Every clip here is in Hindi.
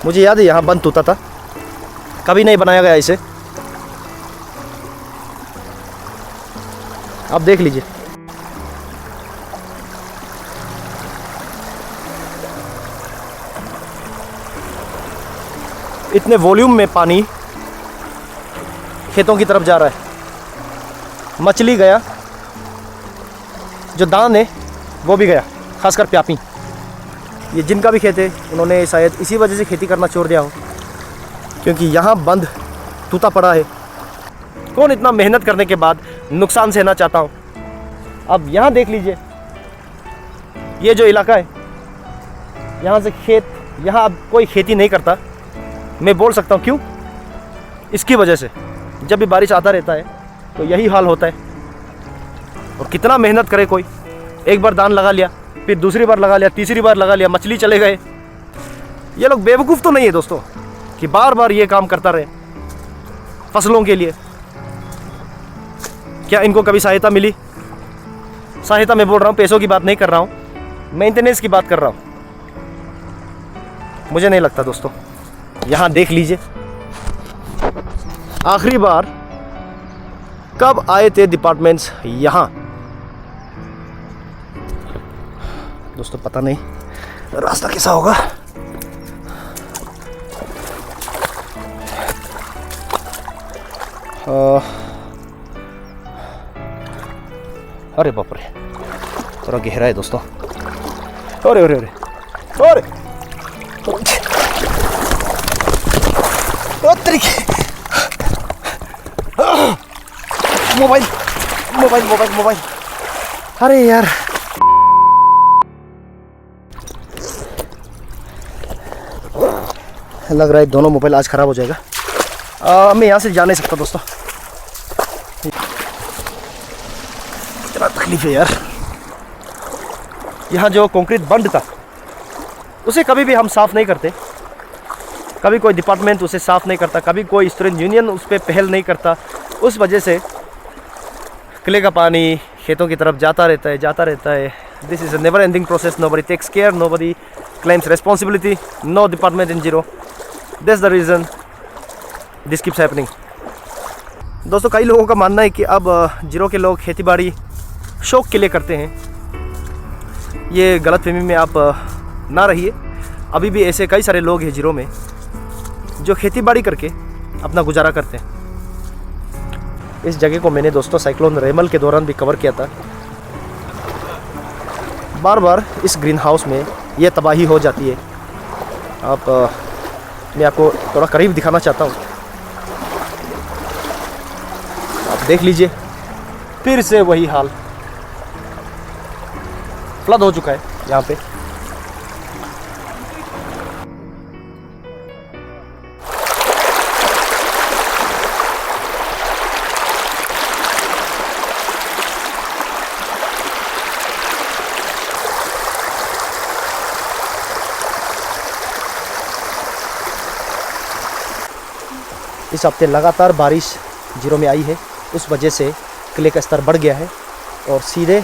मुझे याद है यहाँ बंद तूता था, कभी नहीं बनाया गया इसे। आप देख लीजिए। इतने वॉल्यूम में पानी खेतों की तरफ जा रहा है। मछली गया, जो दान है वो भी गया, खासकर प्यापी। ये जिनका भी खेत है उन्होंने शायद इसी वजह से खेती करना छोड़ दिया हो, क्योंकि यहाँ बंद तूता पड़ा है। कौन इतना मेहनत करने के बाद नुकसान सहना चाहता हो। अब यहाँ देख लीजिए, ये जो इलाका है यहाँ से खेत, यहाँ अब कोई खेती नहीं करता। मैं बोल सकता हूँ क्यों, इसकी वजह से जब भी बारिश आता रहता है तो यही हाल होता है। और कितना मेहनत करे कोई, एक बार दान लगा लिया, फिर दूसरी बार लगा लिया, तीसरी बार लगा लिया, मछली चले गए। ये लोग बेवकूफ़ तो नहीं है दोस्तों कि बार बार ये काम करता रहे फसलों के लिए। क्या इनको कभी सहायता मिली? सहायता मैं बोल रहा हूँ, पैसों की बात नहीं कर रहा हूँ, मेंटेनेंस की बात कर रहा हूँ। मुझे नहीं लगता दोस्तों। यहाँ देख लीजिए, आखिरी बार कब आए थे डिपार्टमेंट्स यहाँ? दोस्तों पता नहीं रास्ता कैसा होगा। अरे बाप रे, थोड़ा गहरा है दोस्तों। अरे अरे अरे अरे मोबाइल मोबाइल मोबाइल मोबाइल, अरे यार लग रहा है दोनों मोबाइल आज ख़राब हो जाएगा। मैं यहाँ से जा नहीं सकता दोस्तों, इतना तकलीफ है यार। यहाँ जो कंक्रीट बंद था उसे कभी भी हम साफ़ नहीं करते, कभी कोई डिपार्टमेंट उसे साफ़ नहीं करता, कभी कोई स्टूडेंट यूनियन उस पर पहल नहीं करता। उस वजह से किले का पानी खेतों की तरफ जाता रहता है। This is a never ending process. Nobody takes care, nobody claims responsibility, no department in Zero. That's the reason this keeps happening. दोस्तों कई लोगों का मानना है कि अब जीरो के लोग खेती बाड़ी शौक के लिए करते हैं। ये गलतफहमी में आप ना रहिए। अभी भी ऐसे कई सारे लोग हैं जीरो में जो खेती बाड़ी करके अपना गुजारा करते हैं। इस जगह को मैंने दोस्तों साइक्लोन रेमल के दौरान भी कवर किया था। बार बार इस ग्रीन हाउस में ये तबाही हो जाती है। मैं आपको थोड़ा करीब दिखाना चाहता हूँ, आप देख लीजिए। फिर से वही हाल, फ्लड हो चुका है यहाँ पे। इस हफ्ते लगातार बारिश जीरो में आई है, उस वजह से किले का स्तर बढ़ गया है और सीधे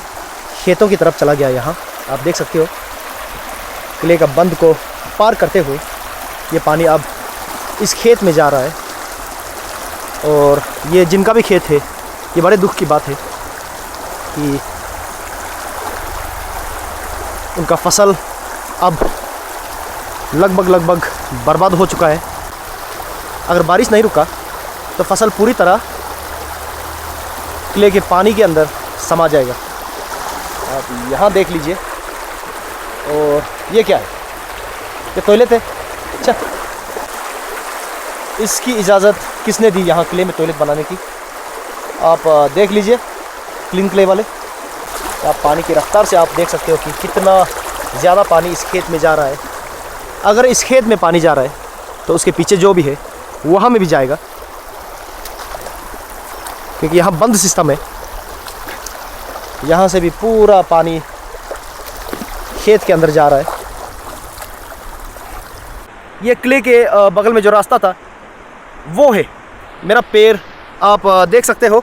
खेतों की तरफ चला गया। यहाँ आप देख सकते हो किले का बंद को पार करते हुए ये पानी अब इस खेत में जा रहा है। और ये जिनका भी खेत है, ये बड़े दुख की बात है कि उनका फसल अब लगभग बर्बाद हो चुका है। अगर बारिश नहीं रुका तो फसल पूरी तरह किले के पानी के अंदर समा जाएगा। आप यहाँ देख लीजिए। और ये क्या है? ये टॉयलेट है। अच्छा, इसकी इजाज़त किसने दी यहाँ किले में टॉयलेट बनाने की? आप देख लीजिए क्लीन क्ले वाले। आप पानी की रफ्तार से आप देख सकते हो कि कितना ज़्यादा पानी इस खेत में जा रहा है। अगर इस खेत में पानी जा रहा है तो उसके पीछे जो भी है वहाँ में भी जाएगा, क्योंकि यहाँ बंद सिस्टम है। यहाँ से भी पूरा पानी खेत के अंदर जा रहा है। ये किले के बगल में जो रास्ता था वो है। मेरा पैर आप देख सकते हो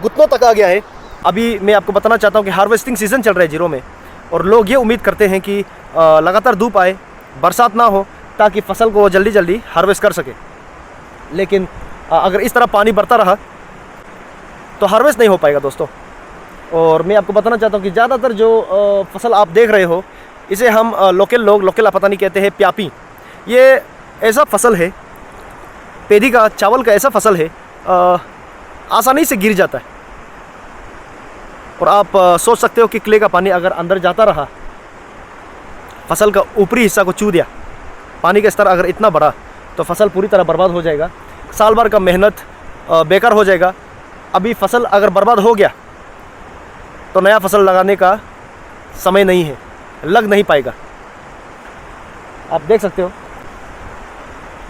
घुटनों तक आ गया है। अभी मैं आपको बताना चाहता हूँ कि हार्वेस्टिंग सीज़न चल रहा है जीरो में, और लोग ये उम्मीद करते हैं कि लगातार धूप आए बरसात ना हो ताकि फसल को वो जल्दी जल्दी हार्वेस्ट कर सके। लेकिन अगर इस तरह पानी बढ़ता रहा तो हार्वेस्ट नहीं हो पाएगा दोस्तों। और मैं आपको बताना चाहता हूँ कि ज़्यादातर जो फसल आप देख रहे हो इसे हम लोकल पता नहीं कहते हैं प्यापी। ये ऐसा फसल है, पेदी का चावल का ऐसा फसल है, आसानी से गिर जाता है। और आप सोच सकते हो कि क्ले का पानी अगर अंदर जाता रहा, फसल का ऊपरी हिस्सा को छू दिया, पानी का स्तर अगर इतना बढ़ा तो फसल पूरी तरह बर्बाद हो जाएगा। साल भर का मेहनत बेकार हो जाएगा। अभी फसल अगर बर्बाद हो गया तो नया फसल लगाने का समय नहीं है, लग नहीं पाएगा। आप देख सकते हो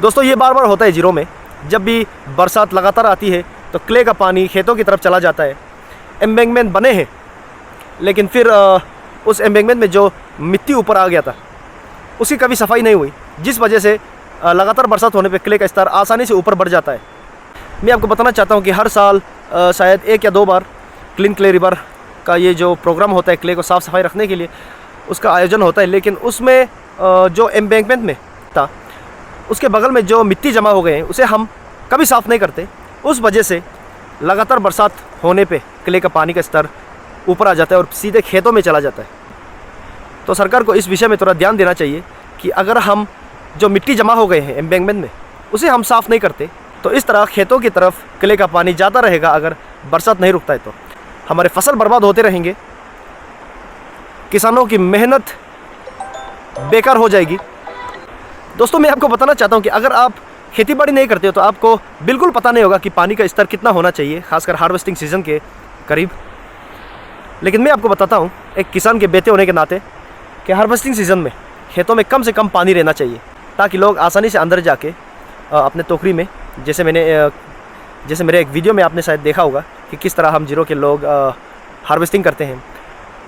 दोस्तों, ये बार बार होता है जीरो में। जब भी बरसात लगातार आती है तो क्ले का पानी खेतों की तरफ चला जाता है। एम्बैंकमेंट बने हैं लेकिन फिर उस एम्बैंकमेंट में जो मिट्टी ऊपर आ गया था उसकी कभी सफाई नहीं हुई, जिस वजह से लगातार बरसात होने पे क्ले का स्तर आसानी से ऊपर बढ़ जाता है। मैं आपको बताना चाहता हूँ कि हर साल शायद 1 या 2 बार क्लीन क्ले रिवर का ये जो प्रोग्राम होता है क्ले को साफ़ सफाई रखने के लिए, उसका आयोजन होता है। लेकिन उसमें जो एम्बैंकमेंट में था उसके बगल में जो मिट्टी जमा हो गए हैं उसे हम कभी साफ़ नहीं करते। उस वजह से लगातार बरसात होने पे क्ले का पानी का स्तर ऊपर आ जाता है और सीधे खेतों में चला जाता है। तो सरकार को इस विषय में थोड़ा ध्यान देना चाहिए कि अगर हम जो मिट्टी जमा हो गए हैं एम्बैंकमेंट में उसे हम साफ़ नहीं करते तो इस तरह खेतों की तरफ क्ले का पानी जाता रहेगा। अगर बरसात नहीं रुकता है तो हमारे फसल बर्बाद होते रहेंगे, किसानों की मेहनत बेकार हो जाएगी। दोस्तों मैं आपको बताना चाहता हूँ कि अगर आप खेती बाड़ी नहीं करते हो तो आपको बिल्कुल पता नहीं होगा कि पानी का स्तर कितना होना चाहिए, खासकर हार्वेस्टिंग सीज़न के करीब। लेकिन मैं आपको बताता हूँ एक किसान के बेटे होने के नाते कि हार्वेस्टिंग सीज़न में खेतों में कम से कम पानी रहना चाहिए ताकि लोग आसानी से अंदर जाके अपने टोकरी में, जैसे मेरे एक वीडियो में आपने शायद देखा होगा कि किस तरह हम जीरो के लोग हार्वेस्टिंग करते हैं,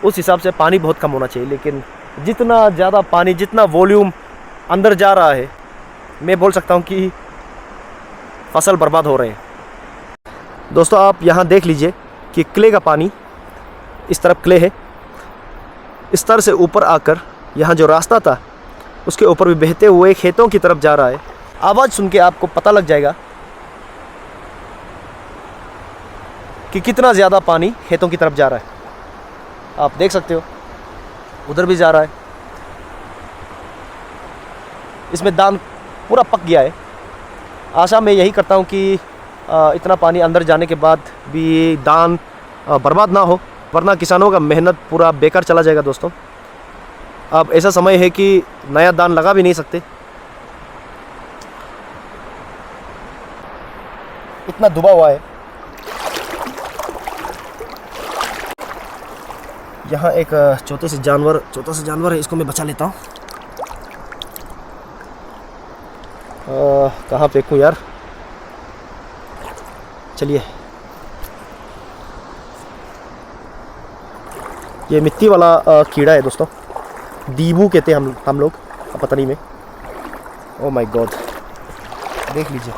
उस हिसाब से पानी बहुत कम होना चाहिए। लेकिन जितना ज़्यादा पानी, जितना वॉल्यूम अंदर जा रहा है, मैं बोल सकता हूँ कि फसल बर्बाद हो रहे हैं। दोस्तों आप यहाँ देख लीजिए कि क्ले का पानी, इस तरफ क्ले है, इस स्तर से ऊपर आकर यहाँ जो रास्ता था उसके ऊपर भी बहते हुए खेतों की तरफ जा रहा है। आवाज़ सुन के आपको पता लग जाएगा कि कितना ज़्यादा पानी खेतों की तरफ जा रहा है। आप देख सकते हो उधर भी जा रहा है। इसमें धान पूरा पक गया है। आशा मैं यही करता हूँ कि इतना पानी अंदर जाने के बाद भी धान बर्बाद ना हो, वरना किसानों का मेहनत पूरा बेकार चला जाएगा। दोस्तों अब ऐसा समय है कि नया धान लगा भी नहीं सकते, इतना डूबा हुआ है। यहाँ एक छोटा सा जानवर है, इसको मैं बचा लेता हूँ। कहाँ फेंकूँ यार, चलिए। ये मिट्टी वाला कीड़ा है दोस्तों, दीबू कहते हैं हम लोग पता में। ओह माय गॉड, देख लीजिए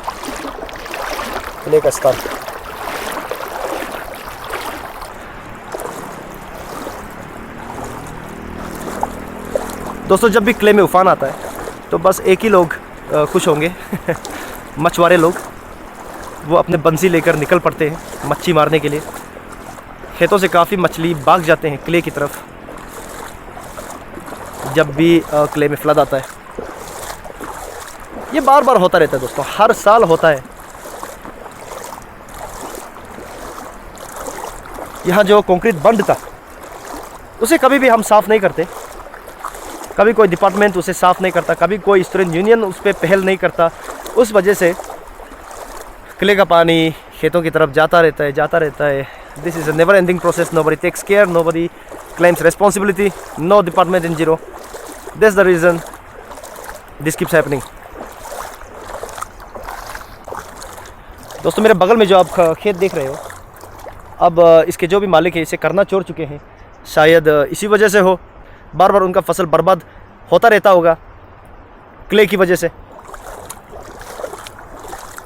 क्ले का स्तर। दोस्तों जब भी क्ले में उफान आता है तो बस एक ही लोग खुश होंगे मछुआरे लोग। वो अपने बंसी लेकर निकल पड़ते हैं मच्छी मारने के लिए। खेतों से काफ़ी मछली भाग जाते हैं क्ले की तरफ जब भी क्ले में फ्लड आता है। ये बार बार होता रहता है दोस्तों, हर साल होता है। यहाँ जो कंक्रीट बंद था उसे कभी भी हम साफ़ नहीं करते, कभी कोई डिपार्टमेंट उसे साफ़ नहीं करता, कभी कोई स्टूडेंट यूनियन उस पर पहल नहीं करता। उस वजह से क्ले का पानी खेतों की तरफ जाता रहता है। This is a never ending process. Nobody takes care, nobody claims responsibility, no department in zero. That's the reason this keeps happening. दोस्तों मेरे बगल में जो आप खेत देख रहे हो, अब इसके जो भी मालिक है इसे करना छोड़ चुके हैं। शायद इसी वजह से हो, बार बार उनका फसल बर्बाद होता रहता होगा क्ले की वजह से,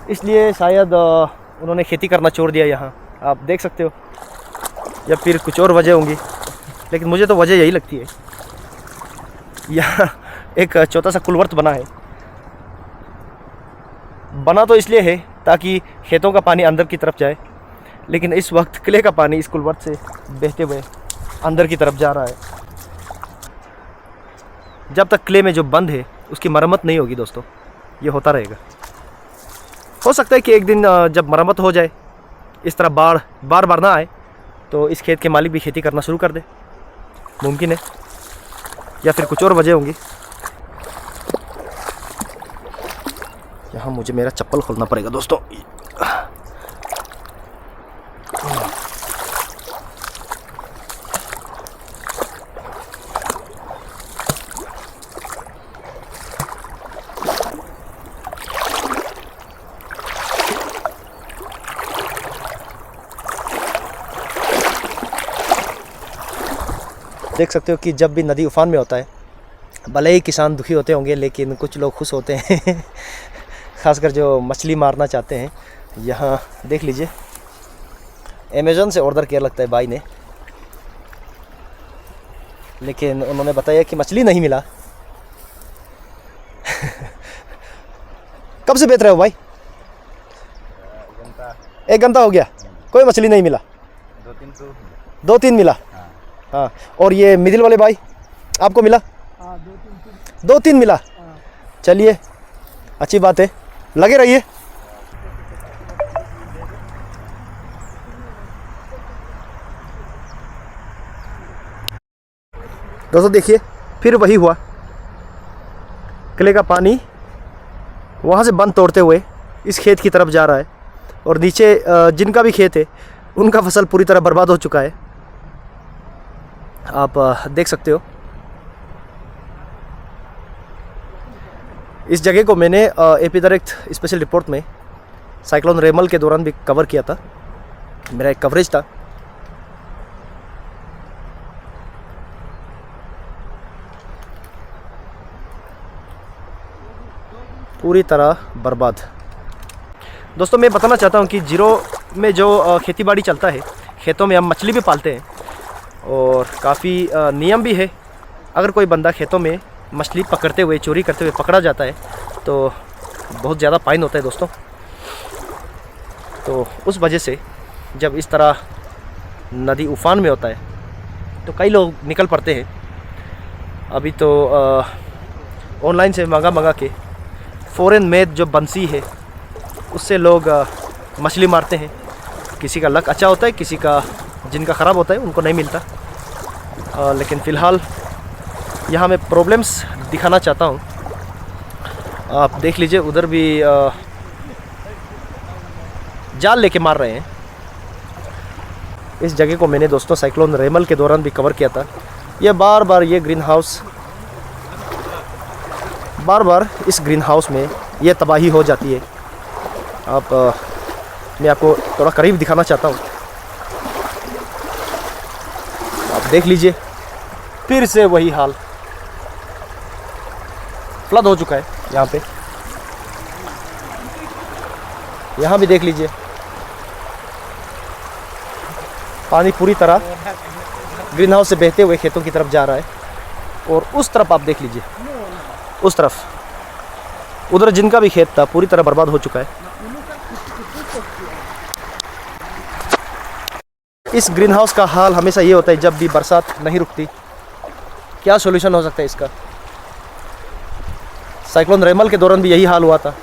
इसलिए शायद उन्होंने खेती करना छोड़ दिया। यहाँ आप देख सकते हो, या फिर कुछ और वजह होंगी, लेकिन मुझे तो वजह यही लगती है। यहाँ एक छोटा सा कुलवर्त बना है। बना तो इसलिए है ताकि खेतों का पानी अंदर की तरफ जाए, लेकिन इस वक्त किले का पानी इस कुलवर्त से बहते हुए अंदर की तरफ जा रहा है। जब तक किले में जो बंद है उसकी मरम्मत नहीं होगी दोस्तों, ये होता रहेगा। हो सकता है कि एक दिन जब मरम्मत हो जाए, इस तरह बाढ़ बार बार ना आए, तो इस खेत के मालिक भी खेती करना शुरू कर दे, मुमकिन है, या फिर कुछ और वजह होंगी। यहाँ मुझे मेरा चप्पल खोलना पड़ेगा दोस्तों। देख सकते हो कि जब भी नदी उफान में होता है, भले ही किसान दुखी होते होंगे, लेकिन कुछ लोग खुश होते हैं खासकर जो मछली मारना चाहते हैं। यहाँ देख लीजिए, अमेज़न से ऑर्डर किया लगता है भाई ने, लेकिन उन्होंने बताया कि मछली नहीं मिला। कब से बेच रहे हो भाई? एक घंटा हो गया, कोई मछली नहीं मिला? दो तीन मिला। हाँ, और ये मिडिल वाले भाई आपको मिला? दो तीन मिला। चलिए, अच्छी बात है, लगे रहिए। दोस्तों देखिए, फिर वही हुआ, किले का पानी वहाँ से बंद तोड़ते हुए इस खेत की तरफ जा रहा है, और नीचे जिनका भी खेत है उनका फसल पूरी तरह बर्बाद हो चुका है। आप देख सकते हो। इस जगह को मैंने एपी डायरेक्ट स्पेशल रिपोर्ट में साइक्लोन रेमल के दौरान भी कवर किया था, मेरा एक कवरेज था। पूरी तरह बर्बाद। दोस्तों मैं बताना चाहता हूँ कि जीरो में जो खेतीबाड़ी चलता है, खेतों में हम मछली भी पालते हैं और काफ़ी नियम भी है। अगर कोई बंदा खेतों में मछली पकड़ते हुए, चोरी करते हुए पकड़ा जाता है तो बहुत ज़्यादा फाइन होता है दोस्तों। तो उस वजह से जब इस तरह नदी उफान में होता है तो कई लोग निकल पड़ते हैं। अभी तो ऑनलाइन से मंगा के फ़ॉरेन मेड जो बंसी है उससे लोग मछली मारते हैं। किसी का लक अच्छा होता है, किसी का जिनका ख़राब होता है उनको नहीं मिलता। लेकिन फ़िलहाल यहाँ मैं प्रॉब्लम्स दिखाना चाहता हूँ। आप देख लीजिए, उधर भी जाल लेके मार रहे हैं। इस जगह को मैंने दोस्तों साइक्लोन रेमल के दौरान भी कवर किया था। ये बार बार ये ग्रीन हाउस, बार बार इस ग्रीन हाउस में ये तबाही हो जाती है। मैं आपको थोड़ा करीब दिखाना चाहता हूँ। आप देख लीजिए, फिर से वही हाल, फ्लड हो चुका है यहाँ पे। यहाँ भी देख लीजिए, पानी पूरी तरह ग्रीन हाउस से बहते हुए खेतों की तरफ जा रहा है। और उस तरफ आप देख लीजिए, उस तरफ, उधर जिनका भी खेत था पूरी तरह बर्बाद हो चुका है। इस ग्रीन हाउस का हाल हमेशा ये होता है जब भी बरसात नहीं रुकती। क्या सॉल्यूशन हो सकता है इसका? साइक्लोन रेमल के दौरान भी यही हाल हुआ था।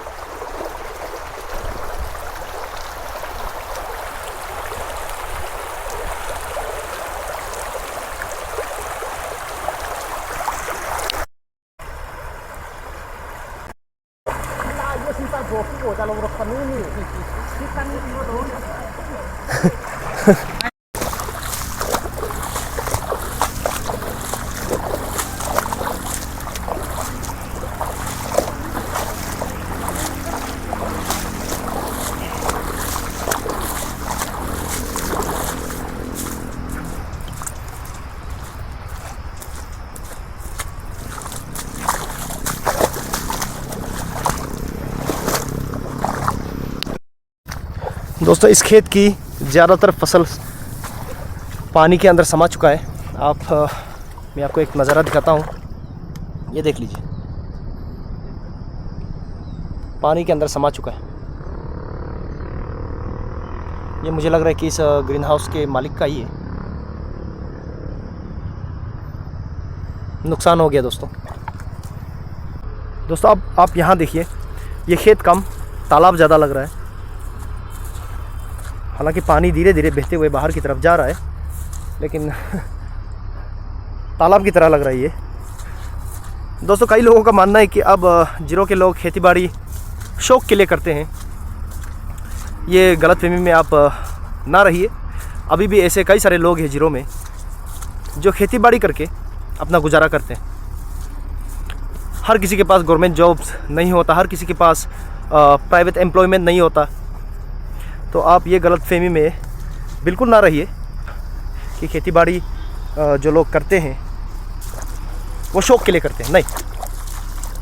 दोस्तों इस खेत की ज़्यादातर फसल पानी के अंदर समा चुका है। मैं आपको एक नज़ारा दिखाता हूँ। ये देख लीजिए, पानी के अंदर समा चुका है। ये मुझे लग रहा है कि इस ग्रीन हाउस के मालिक का ही है। नुकसान हो गया दोस्तों। अब आप यहाँ देखिए, ये खेत कम, तालाब ज़्यादा लग रहा है। हालांकि पानी धीरे धीरे बहते हुए बाहर की तरफ जा रहा है, लेकिन तालाब की तरह लग रहा है ये। दोस्तों कई लोगों का मानना है कि अब जीरो के लोग खेतीबाड़ी शौक़ के लिए करते हैं। ये गलतफहमी में आप ना रहिए। अभी भी ऐसे कई सारे लोग हैं जीरो में जो खेतीबाड़ी करके अपना गुजारा करते हैं। हर किसी के पास गवर्नमेंट जॉब्स नहीं होता, हर किसी के पास प्राइवेट एम्प्लॉयमेंट नहीं होता। तो आप ये गलतफहमी में बिल्कुल ना रहिए कि खेतीबाड़ी जो लोग करते हैं वो शौक़ के लिए करते हैं। नहीं,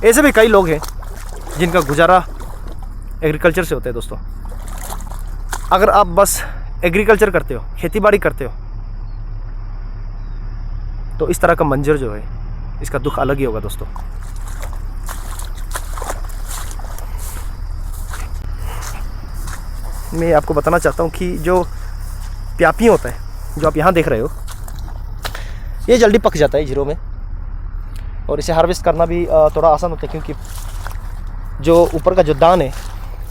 ऐसे भी कई लोग हैं जिनका गुजारा एग्रीकल्चर से होता है। दोस्तों अगर आप बस एग्रीकल्चर करते हो, खेतीबाड़ी करते हो, तो इस तरह का मंजर जो है, इसका दुख अलग ही होगा दोस्तों। मैं आपको बताना चाहता हूँ कि जो प्यापी होता है, जो आप यहाँ देख रहे हो, ये जल्दी पक जाता है जीरो में, और इसे हार्वेस्ट करना भी थोड़ा आसान होता है, क्योंकि जो ऊपर का जो दान है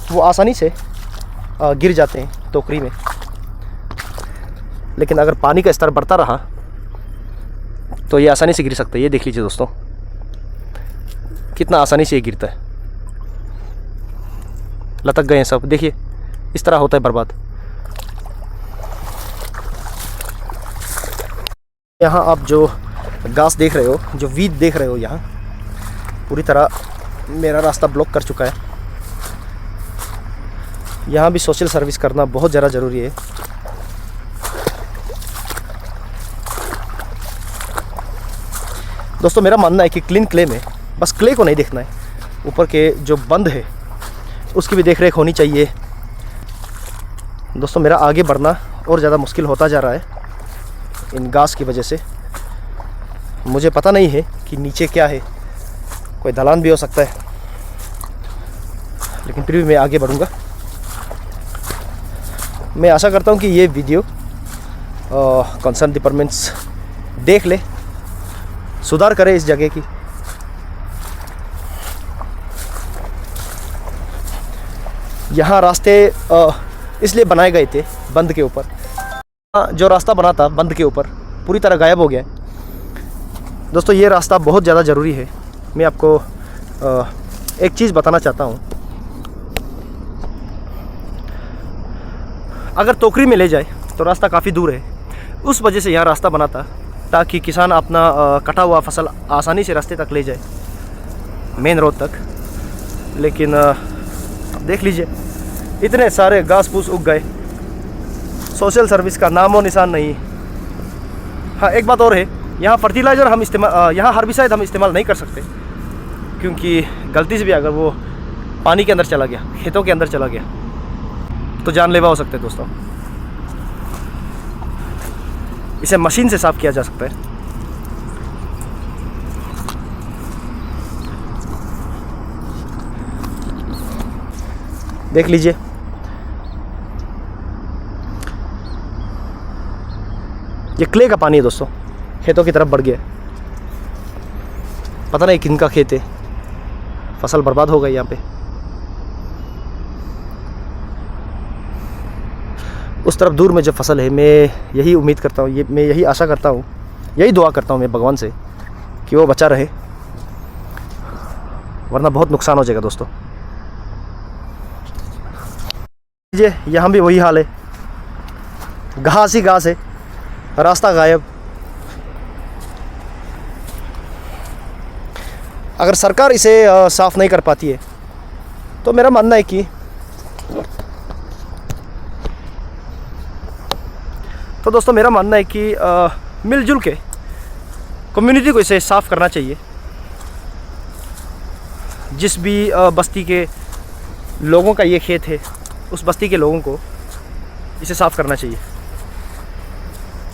वो आसानी से गिर जाते हैं टोकरी में। लेकिन अगर पानी का स्तर बढ़ता रहा तो ये आसानी से गिर सकता है। ये देख लीजिए दोस्तों, कितना आसानी से ये गिरता है। लटक गए हैं सब, देखिए इस तरह होता है बर्बाद। यहाँ आप जो घास देख रहे हो, जो वीड देख रहे हो, यहाँ पूरी तरह मेरा रास्ता ब्लॉक कर चुका है। यहाँ भी सोशल सर्विस करना बहुत ज़्यादा ज़रूरी है। दोस्तों मेरा मानना है कि क्लीन क्ले में बस क्ले को नहीं देखना है, ऊपर के जो बंद है उसकी भी देख रेख होनी चाहिए। दोस्तों मेरा आगे बढ़ना और ज़्यादा मुश्किल होता जा रहा है इन घास की वजह से। मुझे पता नहीं है कि नीचे क्या है, कोई ढलान भी हो सकता है, लेकिन फिर भी मैं आगे बढ़ूँगा। मैं आशा करता हूँ कि ये वीडियो कंसर्न डिपार्टमेंट्स देख ले, सुधार करे इस जगह की। यहाँ रास्ते इसलिए बनाए गए थे बंद के ऊपर। जो रास्ता बना था बंद के ऊपर पूरी तरह गायब हो गया है। दोस्तों ये रास्ता बहुत ज़्यादा ज़रूरी है। मैं आपको एक चीज़ बताना चाहता हूँ, अगर टोकरी में ले जाए तो रास्ता काफ़ी दूर है, उस वजह से यहाँ रास्ता बना था ताकि किसान अपना कटा हुआ फसल आसानी से रास्ते तक ले जाए, मेन रोड तक। लेकिन देख लीजिए इतने सारे घास फूस उग गए, सोशल सर्विस का नामो निशान नहीं। हाँ एक बात और है, यहाँ फर्टिलाइज़र हम यहाँ हर्बिसाइड हम इस्तेमाल नहीं कर सकते, क्योंकि गलती से भी अगर वो पानी के अंदर चला गया, खेतों के अंदर चला गया, तो जानलेवा हो सकते हैं दोस्तों। इसे मशीन से साफ़ किया जा सकता है। देख लीजिए ये क्ले का पानी है दोस्तों, खेतों की तरफ बढ़ गया। पता नहीं किन का खेत है, फसल बर्बाद हो गई यहाँ पे। उस तरफ दूर में जो फसल है, मैं यही उम्मीद करता हूँ, मैं यही आशा करता हूँ, यही दुआ करता हूँ मैं भगवान से कि वो बचा रहे, वरना बहुत नुकसान हो जाएगा दोस्तों। लीजिए यहाँ भी वही हाल है, घास ही घास है, रास्ता गायब। अगर सरकार इसे साफ़ नहीं कर पाती है तो मेरा मानना है कि मेरा मानना है कि मिलजुल के कम्युनिटी को इसे साफ़ करना चाहिए। जिस भी बस्ती के लोगों का ये खेत है, उस बस्ती के लोगों को इसे साफ़ करना चाहिए,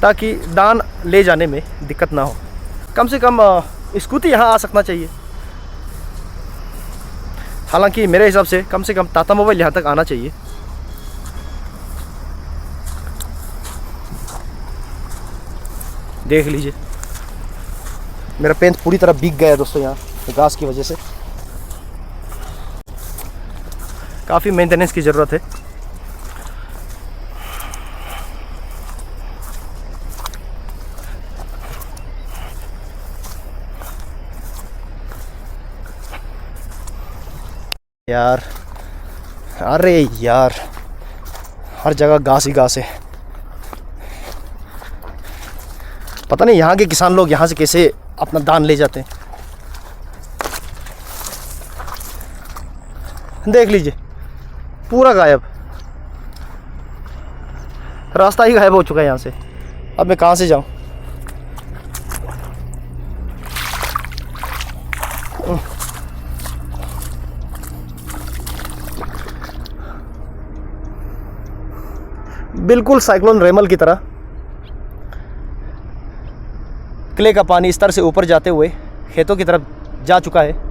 ताकि दान ले जाने में दिक्कत ना हो। कम से कम स्कूटी यहाँ आ सकना चाहिए। हालांकि मेरे हिसाब से कम टाटा मोबाइल यहाँ तक आना चाहिए। देख लीजिए, मेरा पेंट पूरी तरह भीग गया है दोस्तों यहाँ घास की वजह से। काफ़ी मेंटेनेंस की ज़रूरत है। यार, अरे यार, हर जगह घास ही घास है। पता नहीं यहाँ के किसान लोग यहाँ से कैसे अपना धान ले जाते हैं। देख लीजिए, पूरा गायब, रास्ता ही गायब हो चुका है यहाँ से। अब मैं कहाँ से जाऊँ? बिल्कुल साइक्लोन रेमल की तरह किले का पानी इस तरह से ऊपर जाते हुए खेतों की तरफ जा चुका है।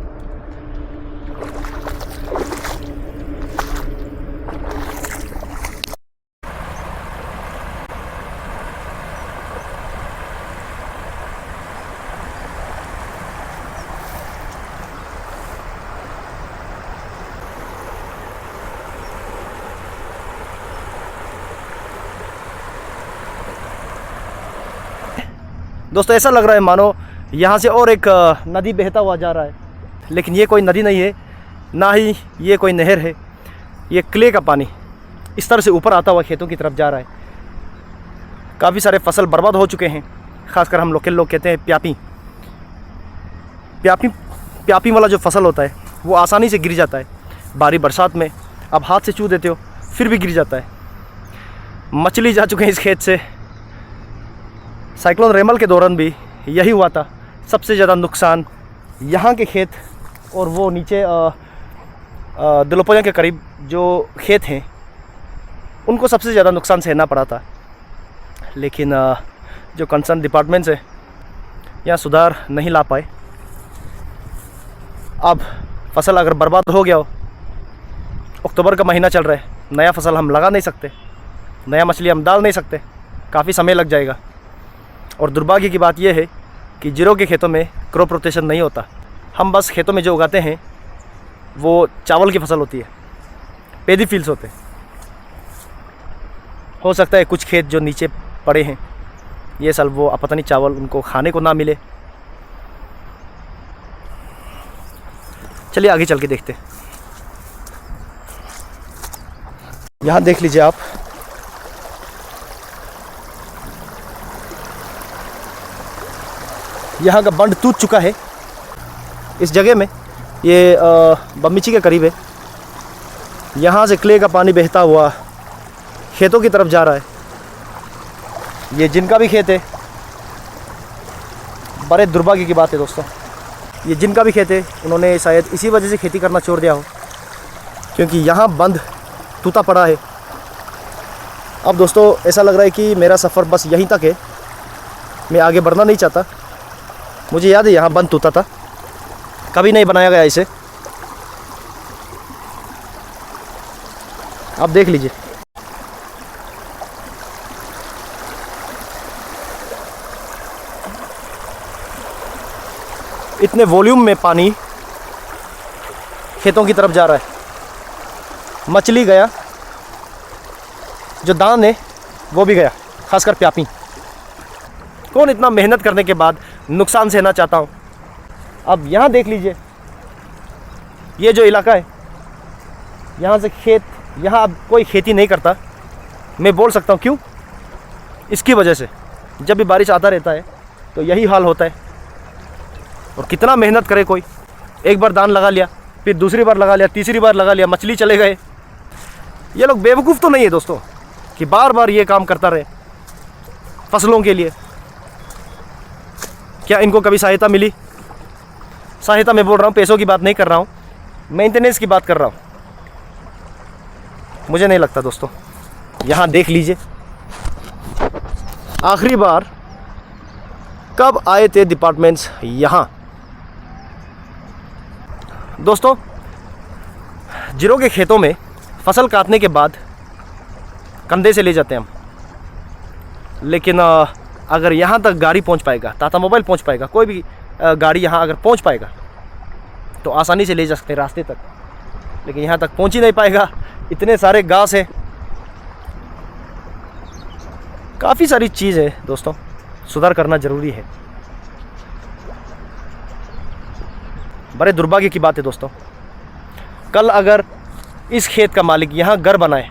दोस्तों ऐसा लग रहा है मानो यहाँ से और एक नदी बहता हुआ जा रहा है, लेकिन ये कोई नदी नहीं है, ना ही ये कोई नहर है। ये क्ले का पानी इस तरह से ऊपर आता हुआ खेतों की तरफ जा रहा है। काफ़ी सारे फसल बर्बाद हो चुके हैं। खासकर हम लोकल लोग कहते हैं प्यापी प्यापी प्यापी वाला जो फसल होता है वो आसानी से गिर जाता है। भारी बरसात में आप हाथ से छू देते हो फिर भी गिर जाता है। मछली जा चुके हैं इस खेत से। साइक्लोन रेमल के दौरान भी यही हुआ था। सबसे ज़्यादा नुकसान यहाँ के खेत और वो नीचे दिलोपोया के करीब जो खेत हैं उनको सबसे ज़्यादा नुकसान सहना पड़ा था। लेकिन जो कंसर्न डिपार्टमेंट्स है यहाँ सुधार नहीं ला पाए। अब फसल अगर बर्बाद हो गया हो, अक्टूबर का महीना चल रहा है, नया फसल हम लगा नहीं सकते, नया मछली हम डाल नहीं सकते, काफ़ी समय लग जाएगा। और दुर्भाग्य की बात यह है कि जीरो के खेतों में क्रॉप रोटेशन नहीं होता। हम बस खेतों में जो उगाते हैं वो चावल की फसल होती है, पैडी फील्ड्स होते हैं। हो सकता है कुछ खेत जो नीचे पड़े हैं ये साल वो पता नहीं चावल उनको खाने को ना मिले। चलिए आगे चल के देखते हैं। यहाँ देख लीजिए आप, यहाँ का बंड टूट चुका है। इस जगह में ये बम्मीची के करीब है। यहाँ से क्ले का पानी बहता हुआ खेतों की तरफ जा रहा है। ये जिनका भी खेत है, बड़े दुर्भाग्य की बात है दोस्तों, ये जिनका भी खेत है उन्होंने शायद इसी वजह से खेती करना छोड़ दिया हो, क्योंकि यहाँ बंद टूटा पड़ा है। अब दोस्तों ऐसा लग रहा है कि मेरा सफ़र बस यहीं तक है, मैं आगे बढ़ना नहीं चाहता। मुझे याद है यहाँ बंद टूटा था, कभी नहीं बनाया गया इसे। आप देख लीजिए, इतने वॉल्यूम में पानी खेतों की तरफ जा रहा है। मछली गया, जो दान है वो भी गया, खासकर प्यापी। कौन इतना मेहनत करने के बाद नुकसान सहना चाहता हूँ। अब यहाँ देख लीजिए, ये जो इलाका है यहाँ से खेत, यहाँ अब कोई खेती नहीं करता। मैं बोल सकता हूँ क्यों, इसकी वजह से जब भी बारिश आता रहता है तो यही हाल होता है। और कितना मेहनत करे कोई, एक बार दान लगा लिया, फिर दूसरी बार लगा लिया, तीसरी बार लगा लिया, मछली चले गए। ये लोग बेवकूफ़ तो नहीं है दोस्तों कि बार बार ये काम करता रहे फसलों के लिए। क्या इनको कभी सहायता मिली? सहायता मैं बोल रहा हूँ, पैसों की बात नहीं कर रहा हूँ, मेंटेनेंस की बात कर रहा हूँ। मुझे नहीं लगता दोस्तों। यहाँ देख लीजिए, आखिरी बार कब आए थे डिपार्टमेंट्स यहाँ। दोस्तों जीरो के खेतों में फसल काटने के बाद कंधे से ले जाते हैं हम, लेकिन अगर यहाँ तक गाड़ी पहुँच पाएगा, टाटा मोबाइल पहुँच पाएगा, कोई भी गाड़ी यहाँ अगर पहुँच पाएगा तो आसानी से ले जा सकते हैं रास्ते तक, लेकिन यहाँ तक पहुँच ही नहीं पाएगा। इतने सारे घास हैं, काफ़ी सारी चीज़ है दोस्तों, सुधार करना ज़रूरी है। बड़े दुर्भाग्य की बात है दोस्तों, कल अगर इस खेत का मालिक यहाँ घर बनाए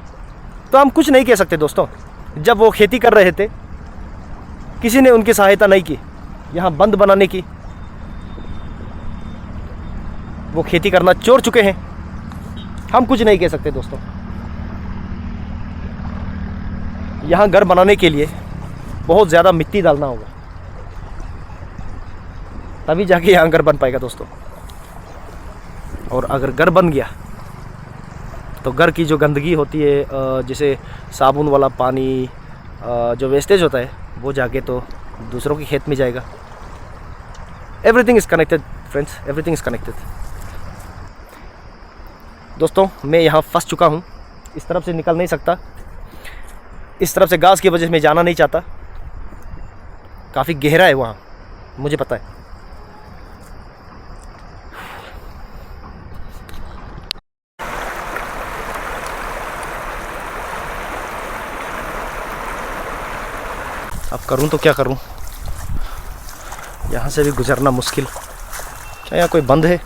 तो हम कुछ नहीं कह सकते दोस्तों। जब वो खेती कर रहे थे किसी ने उनकी सहायता नहीं की, यहाँ बंद बनाने की। वो खेती करना छोड़ चुके हैं, हम कुछ नहीं कह सकते दोस्तों। यहाँ घर बनाने के लिए बहुत ज़्यादा मिट्टी डालना होगा, तभी जाके यहाँ घर बन पाएगा दोस्तों। और अगर घर बन गया तो घर की जो गंदगी होती है, जैसे साबुन वाला पानी, जो वेस्टेज होता है, वो जाके तो दूसरों के खेत में जाएगा। Everything is connected friends, everything is connected. दोस्तों मैं यहाँ फंस चुका हूँ, इस तरफ से निकल नहीं सकता, इस तरफ से घास की वजह से मैं जाना नहीं चाहता। काफ़ी गहरा है वहाँ, मुझे पता है। अब करूँ तो क्या करूँ, यहाँ से भी गुजरना मुश्किल। क्या यहाँ कोई बंद है?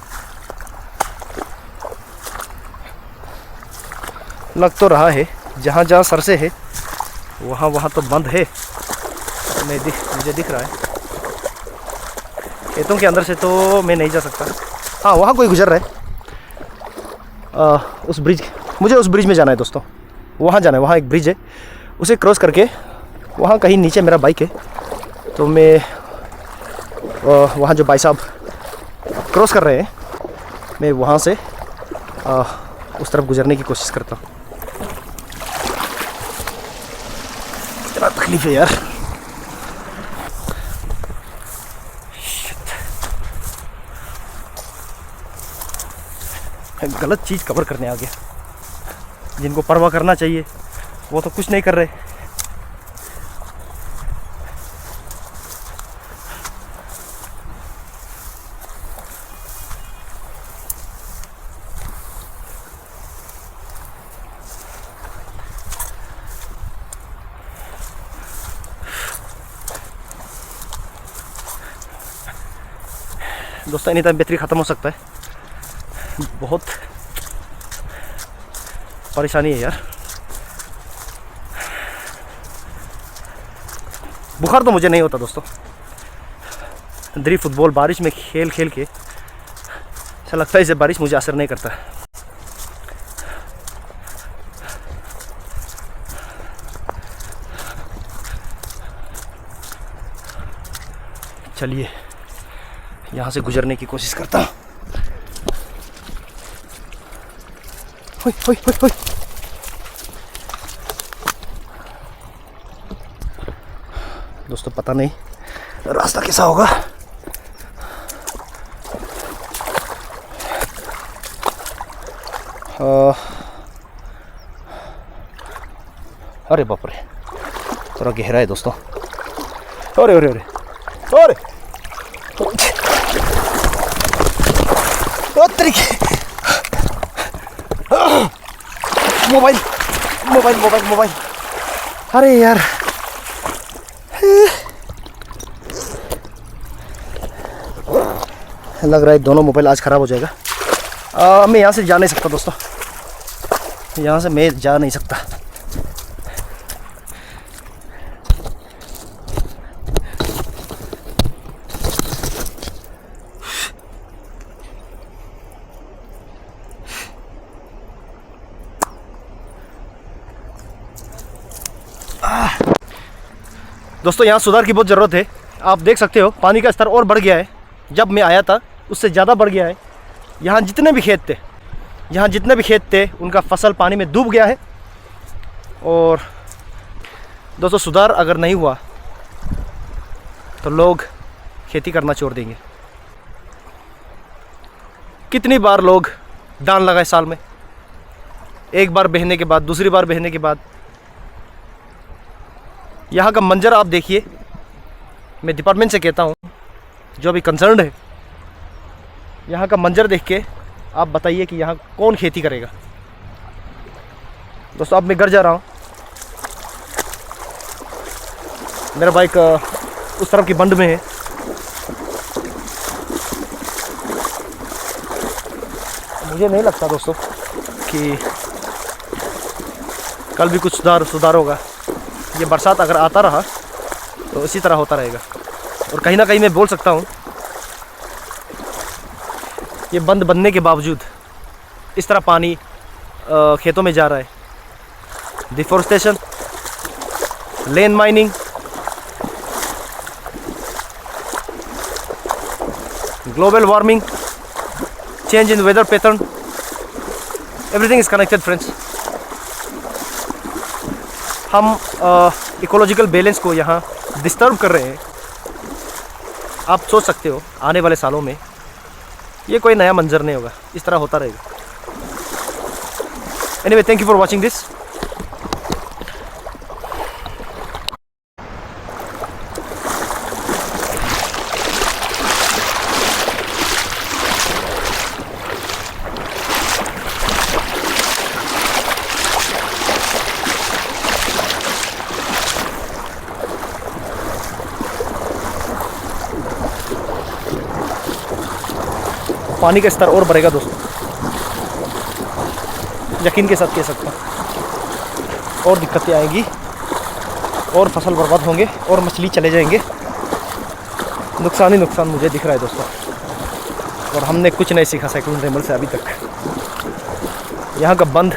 लग तो रहा है जहाँ जहाँ सर से है वहाँ तो बंद है, मुझे दिख रहा है। खेतों के अंदर से तो मैं नहीं जा सकता। हाँ, वहाँ कोई गुजर रहा है। उस ब्रिज, मुझे उस ब्रिज में जाना है दोस्तों, वहाँ जाना है। वहाँ एक ब्रिज है, उसे क्रॉस करके वहाँ कहीं नीचे मेरा बाइक है, तो मैं वहाँ जो भाई साहब क्रॉस कर रहे हैं, मैं वहाँ से उस तरफ गुजरने की कोशिश करता हूँ। इतना तकलीफ है यार। गलत चीज़ कवर करने आ गया। जिनको परवाह करना चाहिए वो तो कुछ नहीं कर रहे। दोस्तों एनी टाइम बैटरी ख़त्म हो सकता है, बहुत परेशानी है यार। बुखार तो मुझे नहीं होता दोस्तों, अंदर फुटबॉल बारिश में खेल खेल के ऐसा लगता है इसे बारिश मुझे असर नहीं करता। चलिए यहाँ से गुजरने की कोशिश करता हूँ। हुई, हुई, हुई, हुई। दोस्तों पता नहीं रास्ता कैसा होगा। अरे बाप रे, थोड़ा गहरा है दोस्तों। अरे अरे अरे अरे तरीके मोबाइल मोबाइल मोबाइल मोबाइल। अरे यार लग रहा है दोनों मोबाइल आज ख़राब हो जाएगा। मैं यहाँ से जा नहीं सकता दोस्तों, यहाँ से मैं जा नहीं सकता। दोस्तों यहाँ सुधार की बहुत ज़रूरत है। आप देख सकते हो पानी का स्तर और बढ़ गया है, जब मैं आया था उससे ज़्यादा बढ़ गया है। यहाँ जितने भी खेत थे उनका फसल पानी में डूब गया है। और दोस्तों सुधार अगर नहीं हुआ तो लोग खेती करना छोड़ देंगे। कितनी बार लोग धान लगाए साल में, एक बार बहने के बाद, दूसरी बार बहने के बाद यहाँ का मंजर आप देखिए। मैं डिपार्टमेंट से कहता हूँ जो अभी कंसर्न्ड है, यहाँ का मंजर देख के आप बताइए कि यहाँ कौन खेती करेगा। दोस्तों अब मैं घर जा रहा हूँ। मेरा बाइक उस तरफ की बंड में है। मुझे नहीं लगता दोस्तों कि कल भी कुछ सुधार होगा। ये बरसात अगर आता रहा तो इसी तरह होता रहेगा। और कहीं ना कहीं मैं बोल सकता हूँ ये बंद बनने के बावजूद इस तरह पानी खेतों में जा रहा है। Deforestation, land mining, global warming, change in weather pattern, everything is connected friends. हम इकोलॉजिकल बैलेंस को यहाँ डिस्टर्ब कर रहे हैं। आप सोच सकते हो आने वाले सालों में ये कोई नया मंजर नहीं होगा, इस तरह होता रहेगा। Anyway, thank you for watching this. पानी का स्तर और बढ़ेगा दोस्तों, यकीन के साथ कह सकता हूँ। और दिक्कतें आएंगी और फसल बर्बाद होंगे और मछली चले जाएंगे। नुकसान ही नुकसान मुझे दिख रहा है दोस्तों। और हमने कुछ नहीं सीखा साइक्लोन रेमल से अभी तक। यहाँ का बंद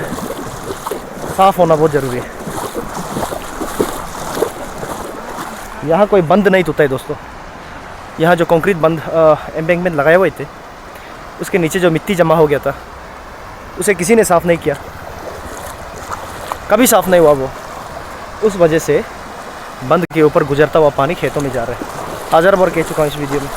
साफ़ होना बहुत ज़रूरी है। यहाँ कोई बंद नहीं टूटा है दोस्तों। यहाँ जो कंक्रीट बंद एम्बैंकमेंट लगाए हुए थे, उसके नीचे जो मिट्टी जमा हो गया था उसे किसी ने साफ़ नहीं किया, कभी साफ़ नहीं हुआ वो। उस वजह से बंद के ऊपर गुजरता हुआ पानी खेतों में जा रहा है। 1000 बार कह चुका हूँ इस वीडियो में।